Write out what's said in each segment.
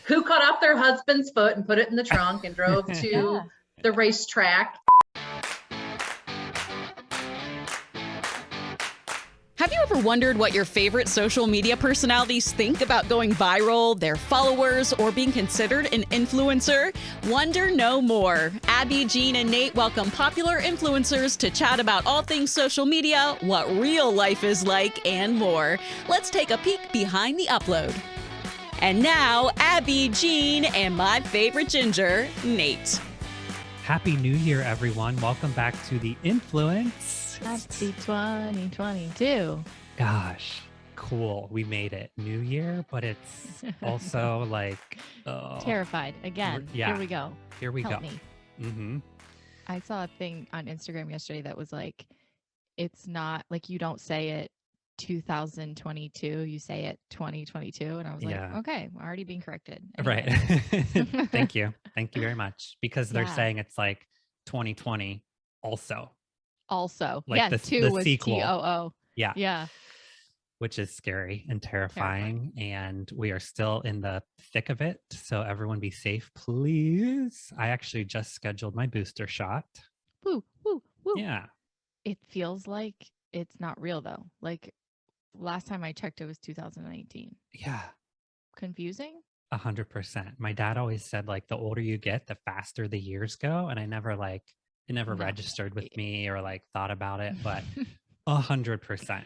who cut off their husband's foot and put it in the trunk and drove to the racetrack. Have you ever wondered what your favorite social media personalities think about going viral, their followers, or being considered an influencer? Wonder no more. Abby, Jean, and Nate welcome popular influencers to chat about all things social media, what real life is like, and more. Let's take a peek behind the upload. And now, Abby, Jean, and my favorite ginger, Nate. Happy New Year, everyone. Welcome back to The Influence. Happy 2022. Gosh, cool. We made it. New Year, but it's also like... terrified. Again, yeah. Here we go. Here we Help go. me. Mm-hmm. I saw a thing on Instagram yesterday that was like, it's not like you don't say it 2022, you say it 2022. And I was like, okay, we're already being corrected. Right. Anyway. Thank you. Thank you very much. Because they're Yeah. saying it's like 2020 also. Also, Like yeah, the two was sequel. TOO. Yeah. Yeah. Which is scary and terrifying. And we are still in the thick of it. So everyone be safe, please. I actually just scheduled my booster shot. Woo, woo, woo. Yeah. It feels like it's not real though. Like last time I checked, it was 2019. Yeah. Confusing? 100%. My dad always said, like, the older you get, the faster the years go. And I never it never registered with me or like thought about it, but 100%.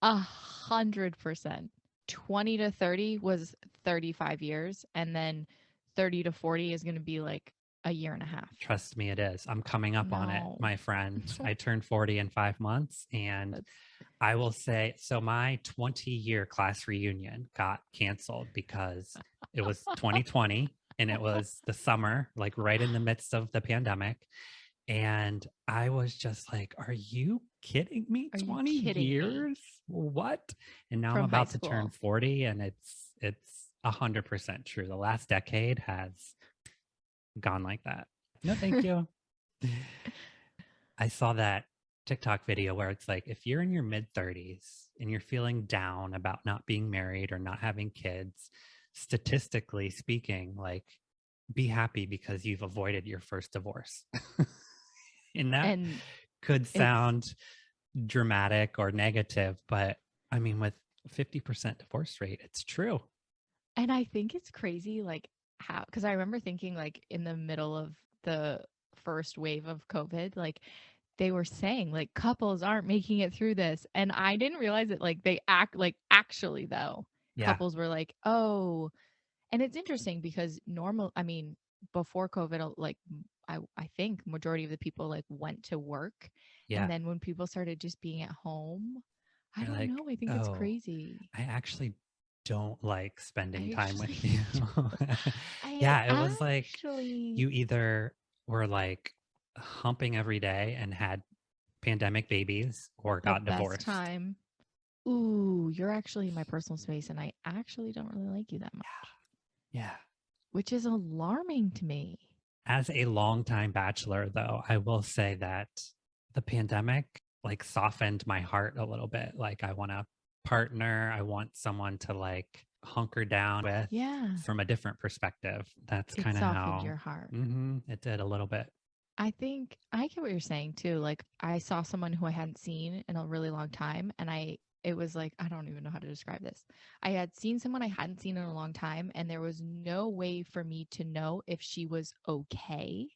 100%. 20 to 30 was 35 years. And then 30 to 40 is going to be like a year and a half. Trust me, it is. I'm coming up on it, my friend. I turned 40 in 5 months. And I will say, so my 20-year class reunion got canceled because it was 2020 and it was the summer, like right in the midst of the pandemic. And I was just like, are you kidding me? 20 years? What? And now I'm about to turn 40 and it's 100% true. The last decade has gone like that. No, thank you. I saw that TikTok video where it's like, if you're in your mid 30s and you're feeling down about not being married or not having kids, statistically speaking, like, be happy because you've avoided your first divorce. And that could sound dramatic or negative, but I mean, with 50% divorce rate, it's true. And I think it's crazy, like how, because I remember thinking like in the middle of the first wave of COVID, like they were saying like couples aren't making it through this. And I didn't realize it. Like they act like actually though, couples were like, oh, and it's interesting because before COVID, like I think majority of the people like went to work. And then when people started just being at home, I don't know. I think it's crazy. I actually don't like spending time with you. It was like you either were like humping every day and had pandemic babies or got divorced. Time. Ooh, you're actually in my personal space and I actually don't really like you that much. Yeah. Which is alarming to me. As a longtime bachelor, though, I will say that the pandemic like softened my heart a little bit. Like I want a partner. I want someone to like hunker down with from a different perspective. That's kind of how your heart. It did a little bit. I think I get what you're saying too. Like I saw someone who I hadn't seen in a really long time and it was like, I don't even know how to describe this. I had seen someone I hadn't seen in a long time and there was no way for me to know if she was okay.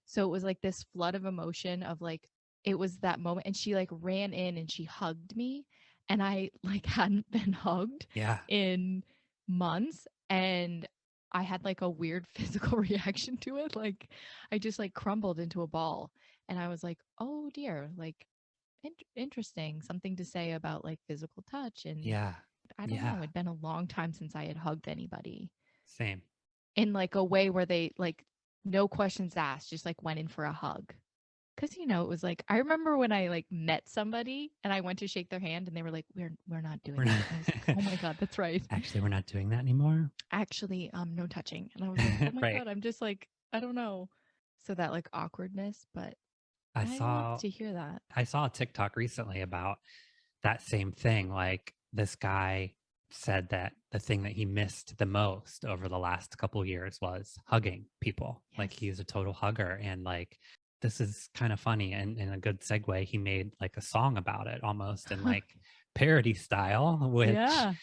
So it was like this flood of emotion of like, it was that moment and she like ran in and she hugged me and I like hadn't been hugged in months. And I had like a weird physical reaction to it. Like I just like crumbled into a ball and I was like, oh dear, like interesting. Something to say about like physical touch. And I don't know. It'd been a long time since I had hugged anybody. Same. In like a way where they like no questions asked, just like went in for a hug. Cause it was like, I remember when I like met somebody and I went to shake their hand and they were like, we're not doing that. I was like, oh my God, that's right. Actually, we're not doing that anymore. Actually, no touching. And I was like, oh my God, I'm just like, I don't know. So that like awkwardness, but I love to hear that. I saw a TikTok recently about that same thing. Like this guy said that the thing that he missed the most over the last couple years was hugging people. Like Yes. he's a total hugger. And like, this is kind of funny and in a good segue. He made like a song about it almost in like parody style, which Yeah.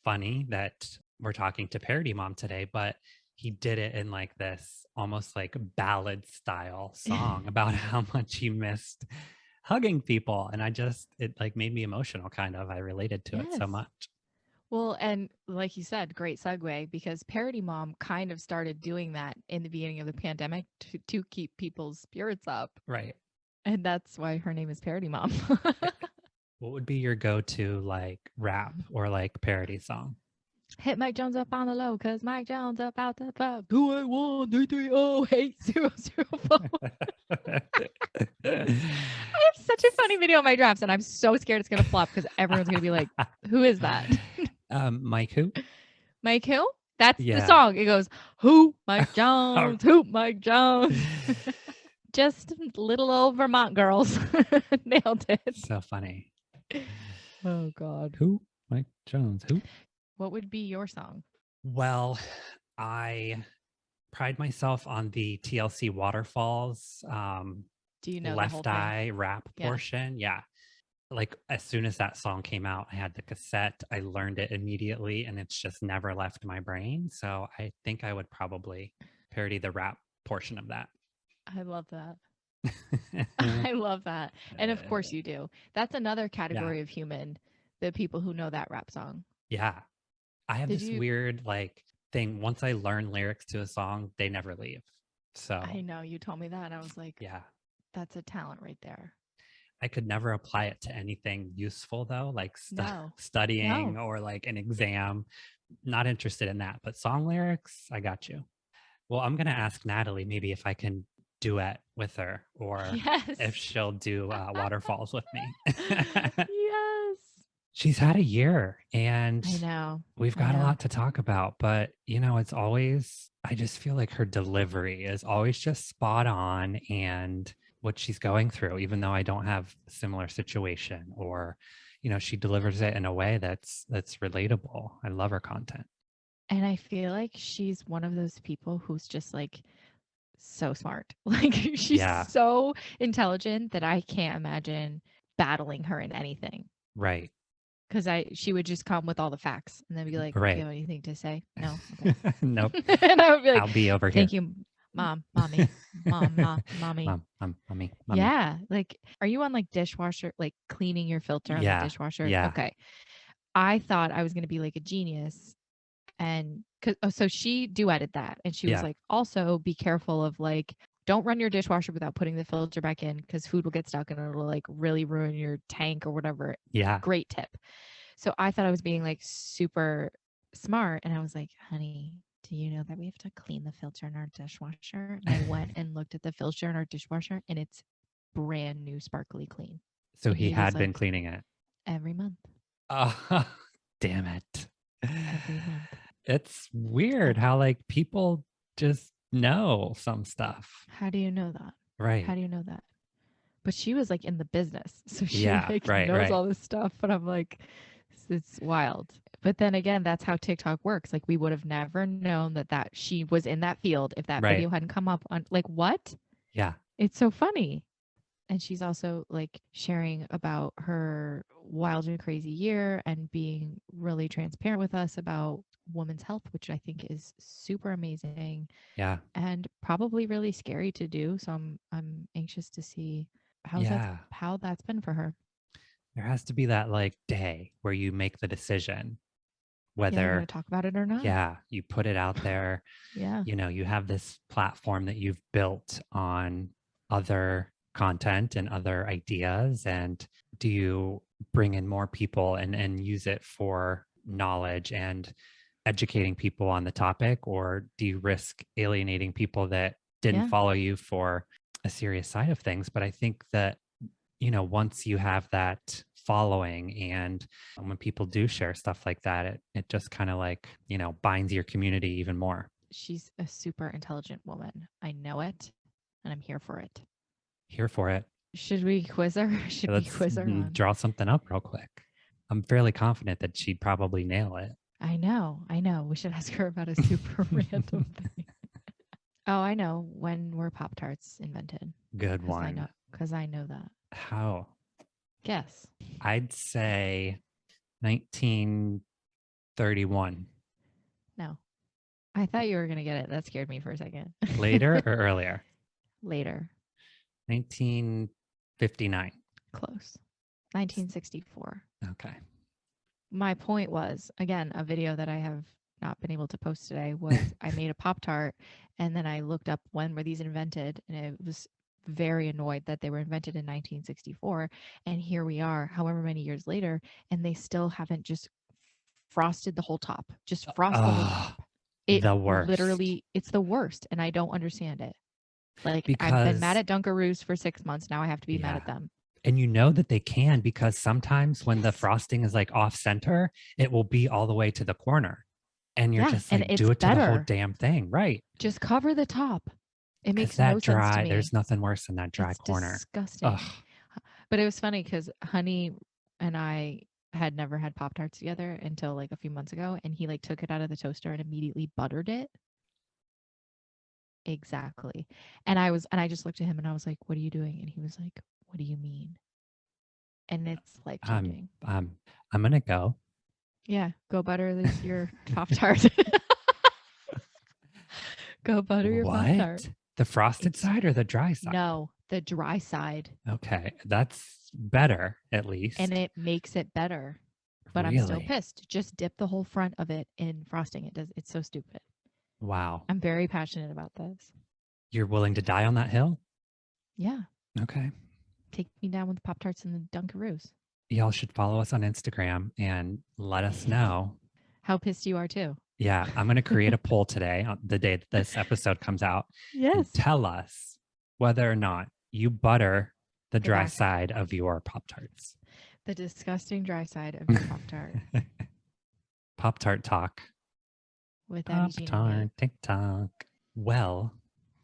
funny that we're talking to Parody Mom today, but he did it in like this almost like ballad style song about how much he missed hugging people. And it like made me emotional kind of. I related to it so Yes. much. Well, and like you said, great segue, because Parody Mom kind of started doing that in the beginning of the pandemic to keep people's spirits up. Right. And that's why her name is Parody Mom. What would be your go-to like rap or like parody song? Hit Mike Jones up on the low, cause Mike Jones up out the club. 281-330-8004. I have such a funny video of my drafts, and I'm so scared it's gonna flop because everyone's gonna be like, "Who is that?" Mike who? Mike who? That's the Yeah. song. It goes, "Who Mike Jones? Who Mike Jones?" Just little old Vermont girls nailed it. So funny. Oh God. Who? Mike Jones. Who? What would be your song? Well, I pride myself on the TLC Waterfalls Do you know the Left whole thing? Eye rap Yeah. portion. Yeah. Like as soon as that song came out, I had the cassette. I learned it immediately and it's just never left my brain. So I think I would probably parody the rap portion of that. I love that. I love that. And of course you do. That's another category of human, the people who know that rap song. Yeah. I have Did this you- weird like thing. Once I learn lyrics to a song, they never leave. So I know you told me that. And I was like, yeah. that's a talent right there. I could never apply it to anything useful though, like No. studying or like an exam. Not interested in that, but song lyrics, I got you. Well, I'm going to ask Natalie maybe if I can duet with her or Yes. if she'll do Waterfalls with me. Yes. She's had a year and I know. we've got a lot to talk about, but you know, it's always, I just feel like her delivery is always just spot on and what she's going through, even though I don't have a similar situation or, you know, she delivers it in a way that's relatable. I love her content. And I feel like she's one of those people who's just like so smart. Like she's so intelligent that I can't imagine battling her in anything. Right. Because she would just come with all the facts and then be like, right. Do you have anything to say? No. Okay. Nope. And I would be like, I'll be over here. Thank you, Mom, Mommy, Mommy. Mommy. Yeah. Like, are you on like dishwasher, like cleaning your filter on the dishwasher? Yeah. Okay. I thought I was going to be like a genius. And so she duetted that. And she was like, also be careful of like, don't run your dishwasher without putting the filter back in because food will get stuck and it'll like really ruin your tank or whatever. Yeah. Great tip. So I thought I was being like super smart. And I was like, honey, do you know that we have to clean the filter in our dishwasher? And I went and looked at the filter in our dishwasher and it's brand new, sparkly clean. So he had been cleaning it every month. Oh, damn it. Every month. It's weird how like people just know some stuff. How do you know that? Right. How do you know that? But she was like in the business. So she like knows all this stuff. But I'm like, it's wild. But then again, that's how TikTok works. Like we would have never known that she was in that field if that video hadn't come up on like what? Yeah. It's so funny. And she's also like sharing about her wild and crazy year and being really transparent with us about women's health, which I think is super amazing. Yeah. And probably really scary to do. So I'm anxious to see how that's been for her. There has to be that like day where you make the decision whether you're gonna talk about it or not. Yeah. You put it out there. Yeah. You know, you have this platform that you've built on other content and other ideas. And do you bring in more people and use it for knowledge and educating people on the topic, or do you risk alienating people that didn't follow you for a serious side of things? But I think that, you know, once you have that following and when people do share stuff like that, it just kind of like, you know, binds your community even more. She's a super intelligent woman. I know it and I'm here for it. Here for it. Should we quiz her? Should we quiz her? Draw something up real quick. I'm fairly confident that she'd probably nail it. I know. We should ask her about a super random thing. Oh, I know. When were Pop-Tarts invented? Good Because one. I know that. How? Guess. I'd say 1931. No. I thought you were going to get it. That scared me for a second. Later or earlier? Later. 1959. Close. 1964. Okay. My point was, again, a video that I have not been able to post today was I made a Pop-Tart and then I looked up when were these invented, and it was very annoyed that they were invented in 1964, and here we are however many years later and they still haven't just frosted the whole top. Just frost the whole top. It The worst. literally, it's the worst, and I don't understand it. Like, I've been Because mad at Dunkaroos for 6 months. Now I have to be mad Yeah. at them. and you know that they can, because sometimes when the frosting is like off center, it will be all the way to the corner. And you're Yeah, just and like, it's do it to the whole better. Damn thing. Right. Just cover the top. It 'Cause makes that no sense dry, to me. there's nothing worse than that dry It's corner. disgusting. Ugh. But it was funny because Honey and I had never had Pop-Tarts together until like a few months ago, and he like took it out of the toaster and immediately buttered it. Exactly. And I just looked at him and I was like, "What are you doing?" And he was like, "What do you mean?" And it's life changing. I'm gonna go. Yeah, go butter your Pop-Tart. Go butter your Pop-Tart. What? The frosted side or the dry side? No, the dry side. Okay, that's better at least. And it makes it better. But I'm still Really? pissed. Just dip the whole front of it in frosting. It's so stupid. Wow. I'm very passionate about this. You're willing to die on that hill? Yeah. Okay. Take me down with the Pop-Tarts and the Dunkaroos. Y'all should follow us on Instagram and let us know. How pissed you are too. Yeah, I'm going to create a poll today on the day that this episode comes out. Yes. And tell us whether or not you butter the dry back. side of your Pop-Tarts. The disgusting dry side of your Pop-Tart. Pop-Tart talk. With Abby, Jean, and Pop-Tart Nate. TikTok. Well,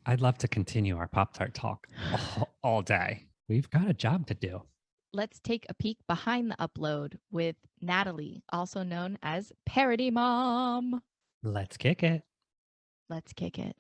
I'd love to continue our Pop-Tart talk all day. We've got a job to do. Let's take a peek behind the upload with Natalie, also known as Parody Mom. Let's kick it. Let's kick it.